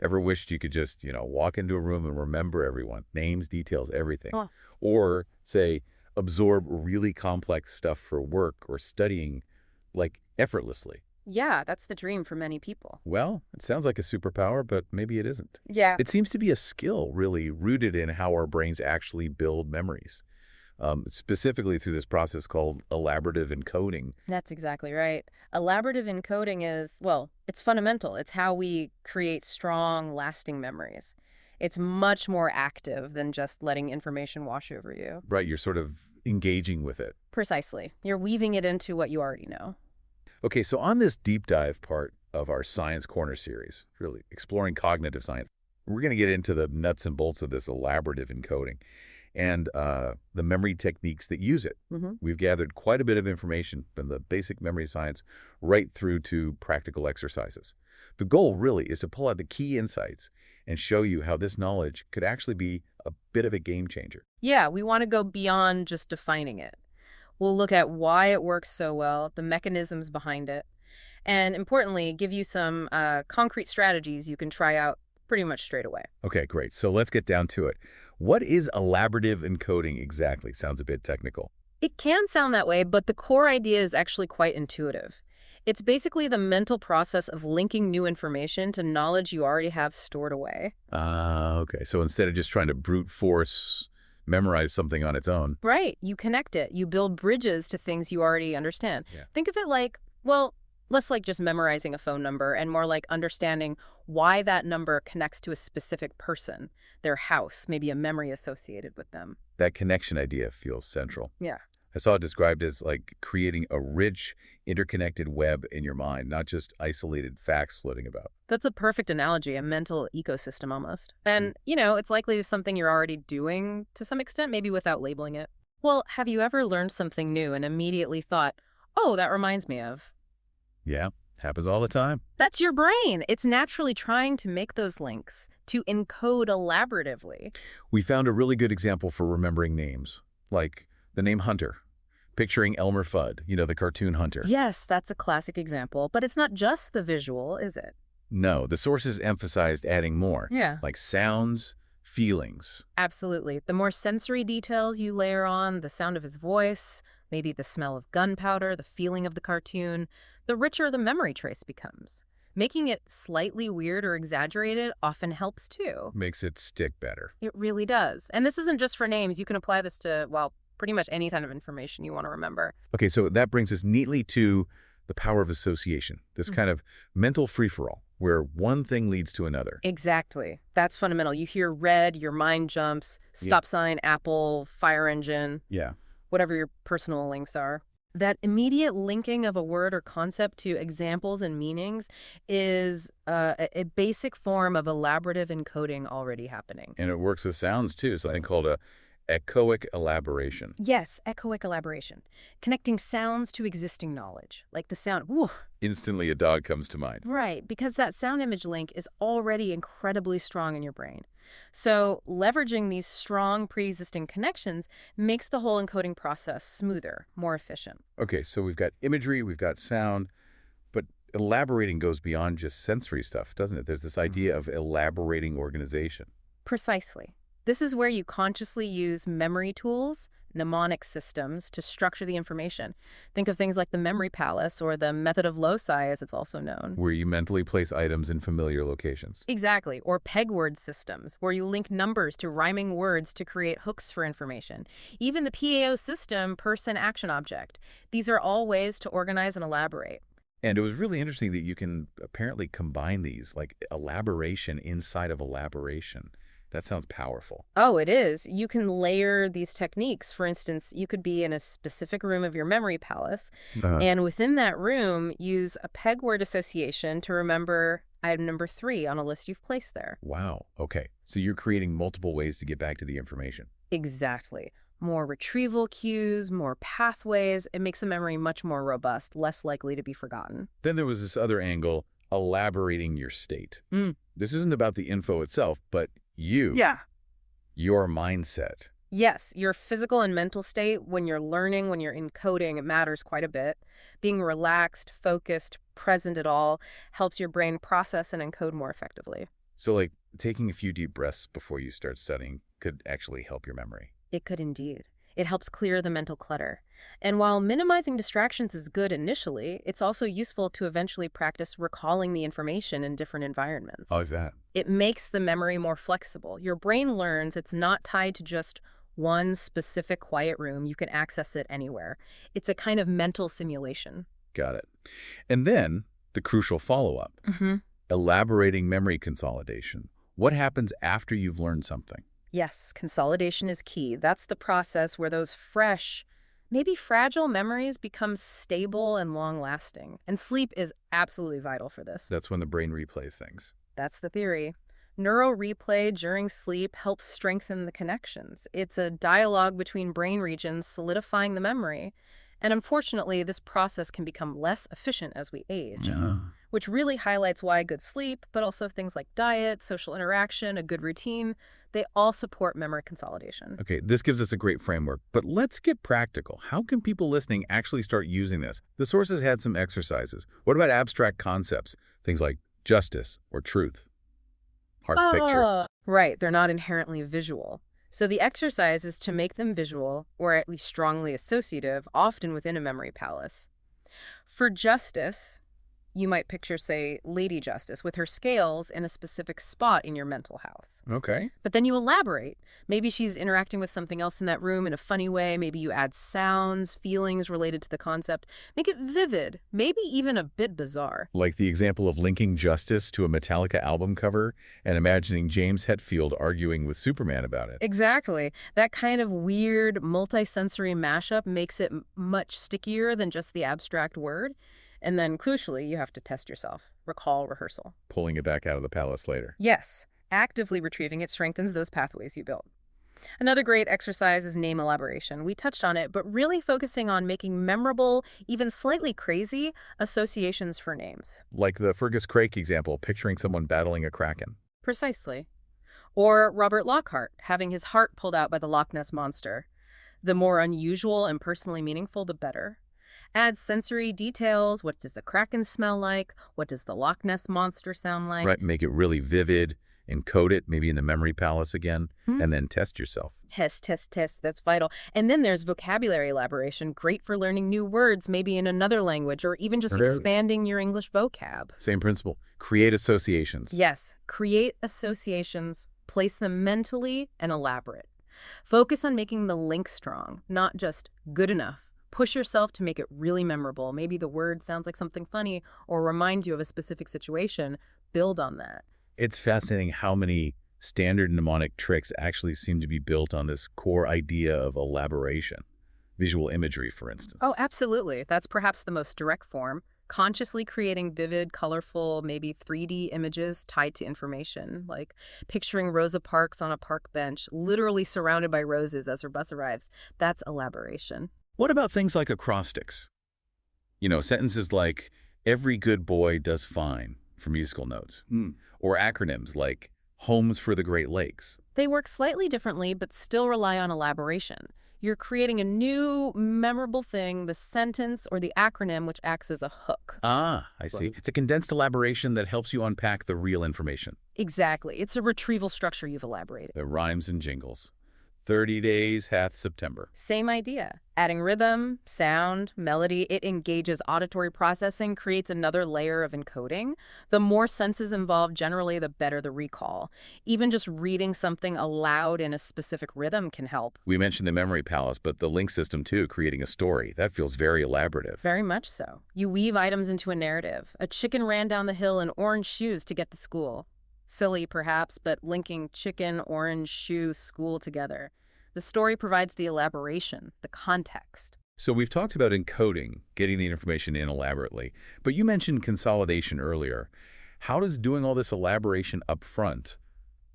Ever wished you could just, walk into a room and remember everyone, names, details, everything? Oh, Or, say, absorb really complex stuff for work or studying, like, effortlessly? yeah, that's the dream for many people. Well, it sounds like a superpower, but maybe it isn't. Yeah, It seems to be a skill really rooted in how our brains actually build memories, specifically through this process called elaborative encoding. that's exactly right. Elaborative encoding is, well, it's fundamental. It's how we create strong, lasting memories. It's much more active than just letting information wash over you. Right, you're sort of engaging with it. Precisely. You're weaving it into what you already know. Okay, so on this deep dive part of our Science Corner series, really exploring cognitive science, we're going to get into the nuts and bolts of this elaborative encoding and the memory techniques that use it. Hmm. We've gathered quite a bit of information from the basic memory science right through to practical exercises. The goal really is to pull out the key insights and show you how this knowledge could actually be a bit of a game changer. Yeah, we want to go beyond just defining it. We'll look at why it works so well, the mechanisms behind it, and importantly, give you some concrete strategies you can try out pretty much straight away. Okay, great. So let's get down to it. What is elaborative encoding exactly? Sounds a bit technical. It can sound that way, but the core idea is actually quite intuitive. It's basically the mental process of linking new information to knowledge you already have stored away. Okay. So instead of just trying to brute force memorize something on its own. Right, you connect it. You build bridges to things you already understand. Yeah. Think of it like, well, less like just memorizing a phone number and more like understanding why that number connects to a specific person, their house, maybe a memory associated with them. That connection idea feels central. Yeah. I saw it described as like creating a rich, interconnected web in your mind, not just isolated facts floating about. That's a perfect analogy, a mental ecosystem almost. And, it's likely something you're already doing to some extent, maybe without labeling it. Well, have you ever learned something new and immediately thought, oh, that reminds me of? Yeah, happens all the time. That's your brain. It's naturally trying to make those links, to encode elaboratively. We found a really good example for remembering names, like the name Hunter. Picturing Elmer Fudd, the cartoon Hunter. Yes, that's a classic example, but it's not just the visual, is it? No, the sources emphasized adding more, Yeah. like sounds, feelings. Absolutely. The more sensory details you layer on, the sound of his voice, maybe the smell of gunpowder, the feeling of the cartoon, the richer the memory trace becomes. Making it slightly weird or exaggerated often helps too. Makes it stick better. It really does. And this isn't just for names. You can apply this to, well, pretty much any kind of information you want to remember. Okay, so that brings us neatly to the power of association, this kind of mental free-for-all, where one thing leads to another. Exactly. That's fundamental. You hear red, your mind jumps, stop sign, apple, fire engine, Yeah. whatever your personal links are. That immediate linking of a word or concept to examples and meanings is a basic form of elaborative encoding already happening. And it works with sounds, too, something called a echoic elaboration. Yes, echoic elaboration. Connecting sounds to existing knowledge, like the sound, whew. Instantly, a dog comes to mind. Right, because that sound image link is already incredibly strong in your brain. So leveraging these strong pre-existing connections makes the whole encoding process smoother, more efficient. Okay, so we've got imagery, we've got sound, but elaborating goes beyond just sensory stuff, doesn't it? There's this idea of elaborating organization. Precisely. This is where you consciously use memory tools, mnemonic systems, to structure the information. Think of things like the memory palace or the method of loci, as it's also known. Where you mentally place items in familiar locations. Exactly. Or peg word systems, where you link numbers to rhyming words to create hooks for information. Even the PAO system, person action object. These are all ways to organize and elaborate. And it was really interesting that you can apparently combine these, like elaboration inside of elaboration. That sounds powerful. Oh, it is. You can layer these techniques. For instance, you could be in a specific room of your memory palace, and within that room, use a peg word association to remember item number 3 on a list you've placed there. Wow. Okay. So you're creating multiple ways to get back to the information. Exactly. More retrieval cues, more pathways. It makes the memory much more robust, less likely to be forgotten. Then there was this other angle, elaborating your state. This isn't about the info itself, but your mindset. Yes, your physical and mental state when you're learning, when you're encoding, it matters quite a bit. Being relaxed, focused, present at all helps your brain process and encode more effectively. So, like, taking a few deep breaths before you start studying could actually help your memory. It could indeed. It helps clear the mental clutter. And while minimizing distractions is good initially, it's also useful to eventually practice recalling the information in different How environments. is that? It makes the memory more flexible. Your brain learns it's not tied to just one specific quiet room. You can access it anywhere. It's a kind of mental simulation. Got it. And then the crucial follow-up, Hmm. elaborating memory consolidation. What happens after you've learned something? Yes, consolidation is key. That's the process where those fresh, maybe fragile memories become stable and long-lasting. And sleep is absolutely vital for this. That's when the brain replays things. That's the theory. Neuro replay during sleep helps strengthen the connections. It's a dialogue between brain regions solidifying the memory. And unfortunately, this process can become less efficient as we age, Yeah. which really highlights why good sleep, but also things like diet, social interaction, a good routine, they all support memory consolidation. Okay, this gives us a great framework, but let's get practical. How can people listening actually start using this? The sources had some exercises. What about abstract concepts? Things like justice or truth? Heart picture. Right, they're not inherently visual. So the exercise is to make them visual, or at least strongly associative, often within a memory palace. For justice, you might picture, say, Lady Justice with her scales in a specific spot in your mental house. Okay. But then you elaborate. Maybe she's interacting with something else in that room in a funny way. Maybe you add sounds, feelings related to the concept. Make it vivid, maybe even a bit bizarre. Like the example of linking justice to a Metallica album cover and imagining James Hetfield arguing with Superman about it. Exactly. That kind of weird, multi-sensory mashup makes it much stickier than just the abstract word. And then, crucially, you have to test yourself. Recall, rehearsal. Pulling it back out of the palace later. Yes, actively retrieving it strengthens those pathways you built. Another great exercise is name elaboration. We touched on it, but really focusing on making memorable, even slightly crazy, associations for names. Like the Fergus Craik example, picturing someone battling a kraken. Precisely. Or Robert Lockhart, having his heart pulled out by the Loch Ness Monster. The more unusual and personally meaningful, the better. Add sensory details. What does the kraken smell like? What does the Loch Ness Monster sound like? Right, make it really vivid, encode it, maybe in the memory palace again, and then test yourself. Test, test, test. That's vital. And then there's vocabulary elaboration, great for learning new words, maybe in another language, or even just expanding your English vocab. Same principle. Create associations. Yes, create associations, place them mentally, and elaborate. Focus on making the link strong, not just good enough. Push yourself to make it really memorable. Maybe the word sounds like something funny or reminds you of a specific situation. Build on that. It's fascinating how many standard mnemonic tricks actually seem to be built on this core idea of elaboration. Visual imagery, for instance. Oh, absolutely. That's perhaps the most direct form. Consciously creating vivid, colorful, maybe 3D images tied to information, like picturing Rosa Parks on a park bench, literally surrounded by roses as her bus arrives. That's elaboration. What about things like acrostics? You know, sentences like, every good boy does fine, for musical notes. Or acronyms like, Homes for the Great Lakes. They work slightly differently, but still rely on elaboration. You're creating a new, memorable thing, the sentence or the acronym, which acts as a hook. Ah, I see. It's a condensed elaboration that helps you unpack the real information. Exactly. It's a retrieval structure you've elaborated. The rhymes and jingles. 30 days hath September. Same idea. Adding rhythm, sound, melody, it engages auditory processing, creates another layer of encoding. The more senses involved, generally, the better the recall. Even just reading something aloud in a specific rhythm can help. We mentioned the memory palace, but the link system too, creating a story. That feels very elaborative. Very much so. You weave items into a narrative. A chicken ran down the hill in orange shoes to get to school. Silly, perhaps, but linking chicken, orange, shoe, school together. The story provides the elaboration, the context. So we've talked about encoding, getting the information in elaborately, but you mentioned consolidation earlier. How does doing all this elaboration up front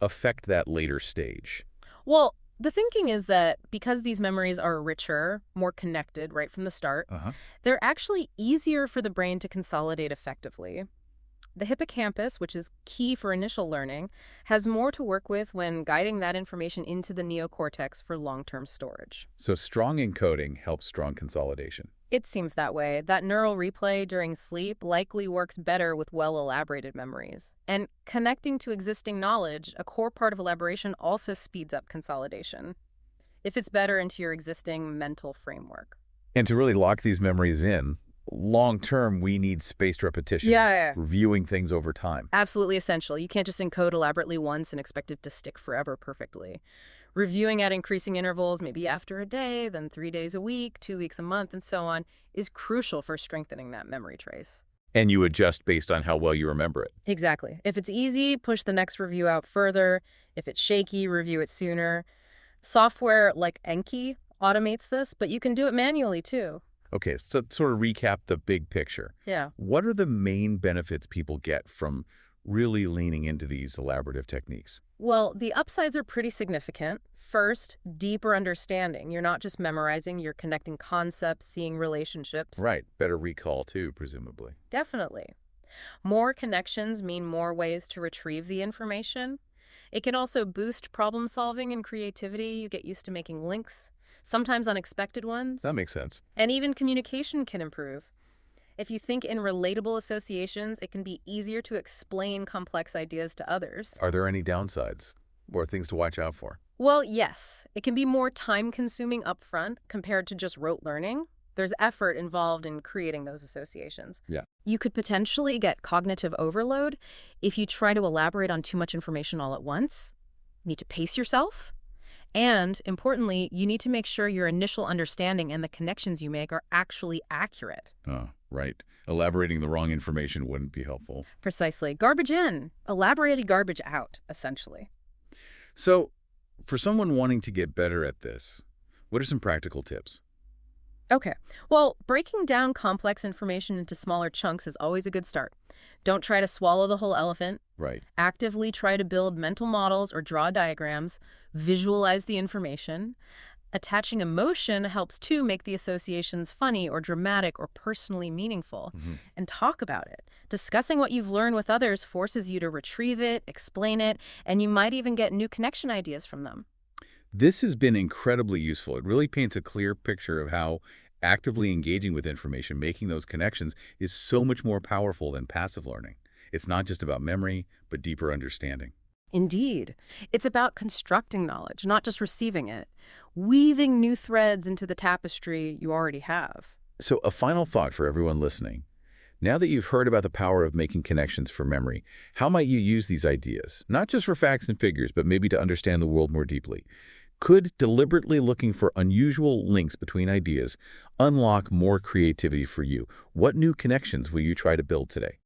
affect that later stage? Well, the thinking is that because these memories are richer, more connected right from the start, they're actually easier for the brain to consolidate effectively. The hippocampus, which is key for initial learning, has more to work with when guiding that information into the neocortex for long-term storage. So strong encoding helps strong consolidation. It seems that way. That neural replay during sleep likely works better with well-elaborated memories. And connecting to existing knowledge, a core part of elaboration, also speeds up consolidation if it's better into your existing mental framework. And to really lock these memories in, long term, we need spaced repetition, Yeah. reviewing things over time. Absolutely essential. You can't just encode elaborately once and expect it to stick forever perfectly. Reviewing at increasing intervals, maybe after a day, then 3 days a week, 2 weeks a month, and so on, is crucial for strengthening that memory trace. And you adjust based on how well you remember it. Exactly. If it's easy, push the next review out further. If it's shaky, review it sooner. Software like Enki automates this, but you can do it manually too. Okay, so sort of recap the big picture. Yeah. What are the main benefits people get from really leaning into these elaborative techniques? Well, the upsides are pretty significant. First, deeper understanding. You're not just memorizing, you're connecting concepts, seeing relationships. Right, better recall too, presumably. Definitely. More connections mean more ways to retrieve the information. It can also boost problem solving and creativity. You get used to making links, sometimes unexpected ones. That makes sense. And even communication can improve. If you think in relatable associations, it can be easier to explain complex ideas to others. Are there any downsides or things to watch out for? Well, yes, it can be more time-consuming upfront compared to just rote learning. There's effort involved in creating those associations. Yeah. You could potentially get cognitive overload if you try to elaborate on too much information all at once. You need to pace yourself. And, importantly, you need to make sure your initial understanding and the connections you make are actually accurate. Oh, right. Elaborating the wrong information wouldn't be helpful. Precisely. Garbage in, elaborated garbage out, essentially. So, for someone wanting to get better at this, what are some practical tips? Okay. Well, breaking down complex information into smaller chunks is always a good start. Don't try to swallow the whole elephant. Right. Actively try to build mental models or draw diagrams. Visualize the information. Attaching emotion helps too make the associations funny or dramatic or personally meaningful. And talk about it. Discussing what you've learned with others forces you to retrieve it, explain it, and you might even get new connection ideas from them. This has been incredibly useful. It really paints a clear picture of how actively engaging with information, making those connections, is so much more powerful than passive learning. It's not just about memory, but deeper understanding. Indeed. It's about constructing knowledge, not just receiving it. Weaving new threads into the tapestry you already have. So a final thought for everyone listening. Now that you've heard about the power of making connections for memory, how might you use these ideas? Not just for facts and figures, but maybe to understand the world more deeply. Could deliberately looking for unusual links between ideas unlock more creativity for you? What new connections will you try to build today?